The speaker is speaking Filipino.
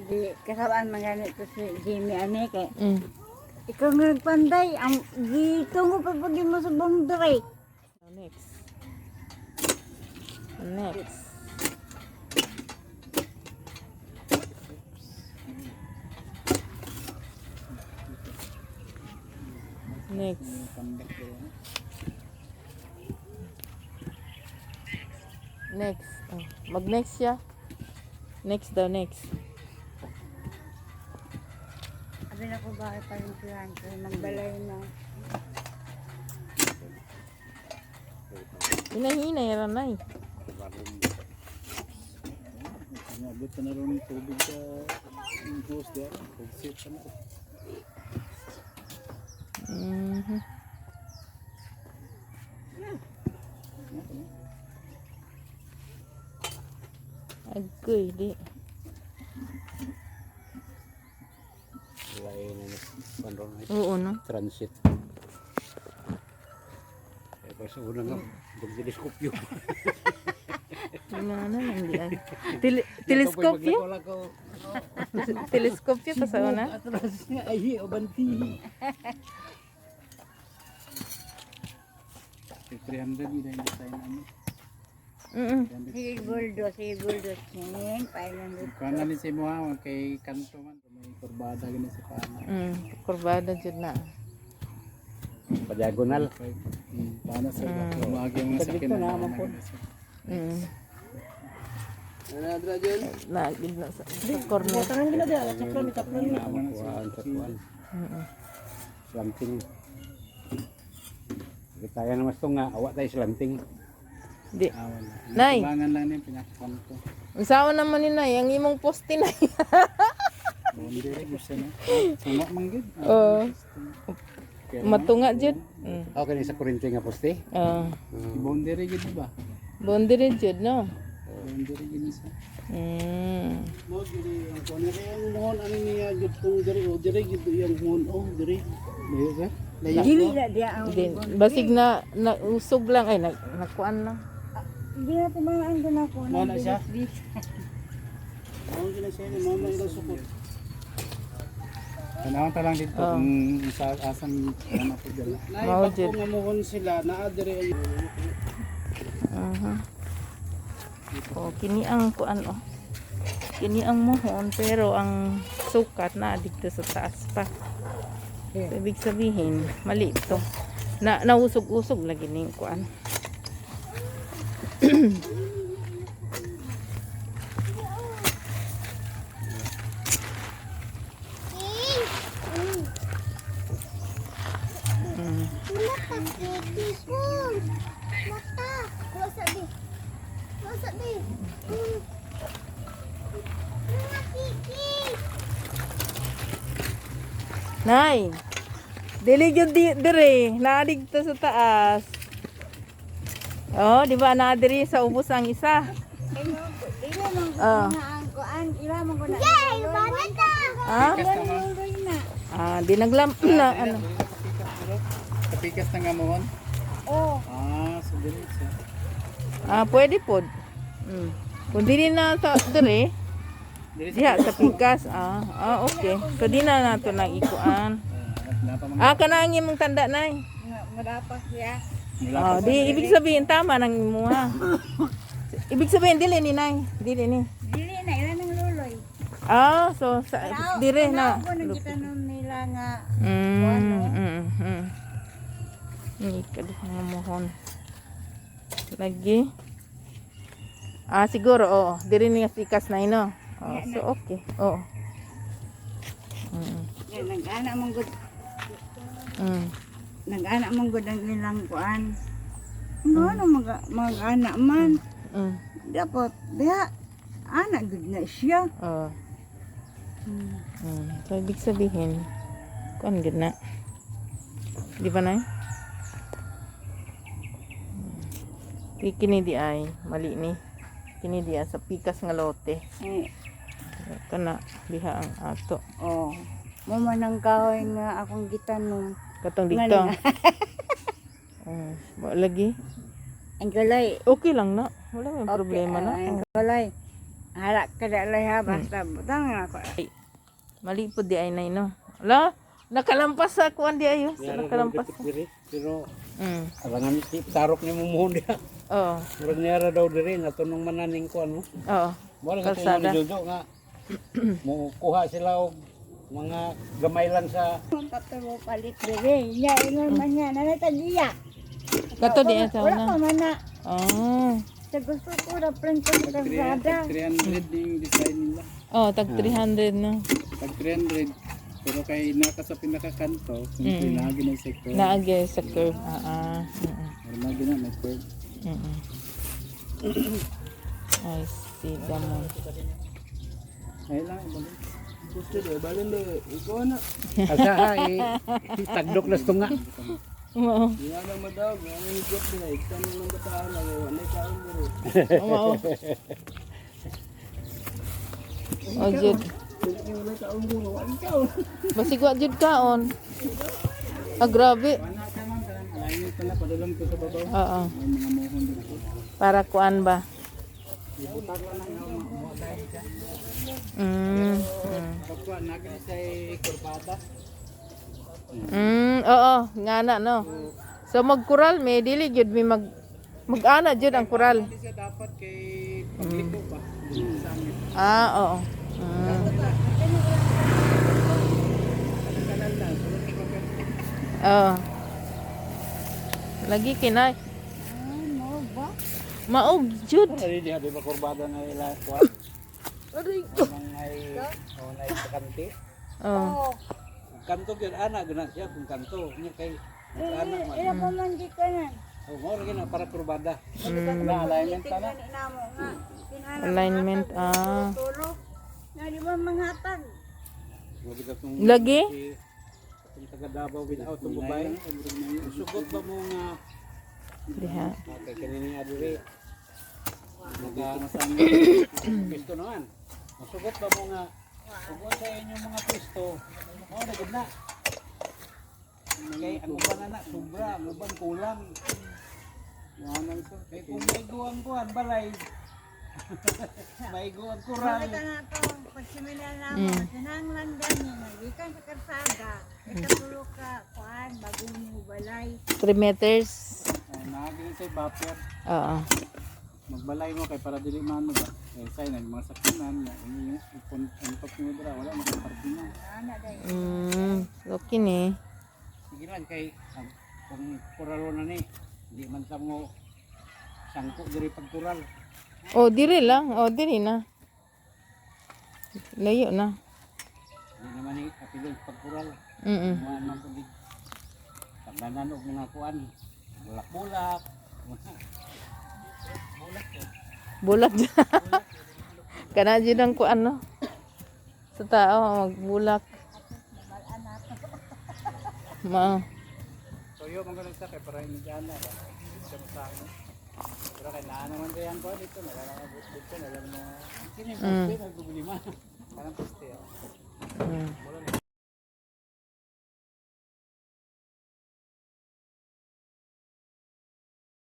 Di kasabaan manganit ko si Jimmy ane kay. Ikaw nga nagpanday ang gitungo pa pag mo sa boundary. Next. Next. Next. Next. Oh, mag-next siya. Next daw, next. Abi na ko bakit pa rin siyan ko nagbalay na. Hinahinay ranay. Nabot na rin tubig sa hose diya. Pag-sit ka na. Agoy, di. Wala na Oo, no? transit. Eh, basta una nga, mag-teleskopyo. Wala na lang di ay. Teleskopyo? Teleskopyo pa sa una? Atras nga, ay, obanti. 300 yun ang design namin. Sige buldo king pailan Kana ni si Moha, kay kanto man, may kurbada gini si Pana. Kurbada dyan na. Pa-diagonal. Pana sa lumagi yung sakin na naman po. Nanadra dyan? Nagid na sa corner. Tangan gina dyan, chaplon ni chaplon. Slanting. Kita yan mas nga, awak tayo slanting. Di. Wala. Nay. Kubangan lang yung pinakakanto. Usawa naman ni Nay, ang imong poste na. Boundary, gusto na. Sunga manggid. Matunga dyan. Okay, ni sa kurente nga poste. Boundary gid ba? Boundary dyan, no? Boundary gid sa. Mo diri ang kuno ang mohon ani niya jud tong diri o diri gid yang mohon o diri. Diyo ka? dili na dia ang Basig na usog lang, ay nakuan lang. di na pumaan ko na ko Mo na siya. Mo gina siya ni mama ila sukot. Tanawan ta lang dito kung sa asang ano po dyan. Nay Mao pag jud. ko mohon sila naa diri Oh, kini ang kuan oh. Kini ang mohon pero ang sukat na dito sa taas pa. Ibig sabihin, mali ito. Nausog-usog lagi ning kuan. Nay, dili gyud dire, naadigto sa taas. Oh, di ba na diri sa ubos ang isa? dili man ko na ang kuan ira man ko na yay banata Ha? Di naglam na ano. Kapikas na nga mohon. oh So dili siya. Pwede pod. Kung dili na sa dire, diha sa pikas. Okay. So di na nato nang ikuan. Kana ang imong tanda nay. madapas siya Di ibig sabihin tama nang imuha. Ibig sabihin dili ni nay, dili ni. dili na ila nang luloy So dire na. ako nang gitanom nila nga Ini kada nga mohon. Lagi. Siguro dire ni nga pikas na ino. So okay. nag-ana mong gud nag-ana mong gud ang ilang kuan ano mag-ana man dapat diha ana gud na siya So ibig sabihin kuan gid na. Di ba nay? Kini di ay mali ni. Kini di sa pikas nga lote. Kana diha ang ato. Mo man ang kahoy nga akong gitanom Katong dito. Lagi. Ang gulay. Okay lang na. Wala may problema na. Ang gulay. Harap ka dalay ha, basta butang ako. Mali po di ay nay no. Ala, nakalampas sa kuan di ayo. Sa nakalampas. Diri, pero Mm. alangan si tarok ni mumuhon dia. Oo. Murag niya daw diri nga tunong mananing ko ano. Oo. Wala nga Kalsada. tunong jojo nga. Mo kuha sila og mga gamay lang sa Paturo palit diri. Nya ingon man niya nanataliya. Kato di ay Wala pa na. man na. Oh. Sa gusto ko na print ko sa kalsada. 300 yung design nila. Oh, tag 300 no. Pag 300, pero kay naka sa pinakakanto, hindi lagi na sa curve. Naagi sa curve. Mm. Or lagi na may curve. Mm. I see damon. Ay lang, ibalik. Gusto doon, balin doon. Ikaw na. asaha tagdok na tunga. Oo. Hindi na madaw, ano yung job nila. Ikaw na lang bataan lang. Ano yung kaon mo rin. Oo. Oh, jud. Wala kaon mo rin. Wala kaon. Basigwa jud kaon. Ah, grabe. Wala ka man. Alayin ko na, padalam ko sa babaw. Oo. May mga mohon dito. Para kuan ba? Mm. Kapwa, nagin sa kurbada. Oo, ngana no. So magkural may dili jud mi mag-ana jud ang kural. Hindi siya dapat kay pagliko ba? Sa amin. Ah, oo. Kanal lang. Sulod ni Bagan. Oo. Lagi kinay. Mo ba? Maog jud. Ari dia di ba kurbada na ila kwa. Aray ko. Nang ay kanti. Oh. Kanto gyud ana guna siya kung kanto nya kay ana man. Ila pa man di ka na. Oh, mo rin na para kurbada. Na alignment ka na. Namo nga. Alignment Tulo. Na di ba manghatag? Mo kita tong Lagi? Kung taga Davao without tong babae. Sugot ba mo nga Diha. kay kanini adiri. Naga pisto naman. Masugot ba mo nga kung sa inyong mga pisto, oh na gud na. Kay ang uban na sobra, ang uban kulang. Yaman sa. Kay kung may guwang kuan balay. May guwang kural. Bakit na to? Pagsimila na mo, sinanglan gani, nagikan sa karsada. Ikatulo ka, kuan, bagong mo balay. 3 meters. Nagin sa buffer. Oo. Magbalay mo kay para dili man mo ba. Kay say nag mga sakinan nga ini ipuntok mo dira wala mo parkingan. Ana day. Okay ni. Sige lang kay kung kuralo na ni di man ta mo sangko diri pagkural. Oh, diri lang. Oh, diri na. Layo na. Di naman ni kapilog pagkural. Mo man pud tagdanan og mga kuan. Bulak-bulak. Bulat. Kana jud ang kuan no. Sa tao magbulak. Toyo man ganun sa kay para hindi ana ba. Sa masamo. Pero kay naa naman diyan ko dito na wala abot dito na lang mo. Kini mo pwede problema. Parang piste. Mm.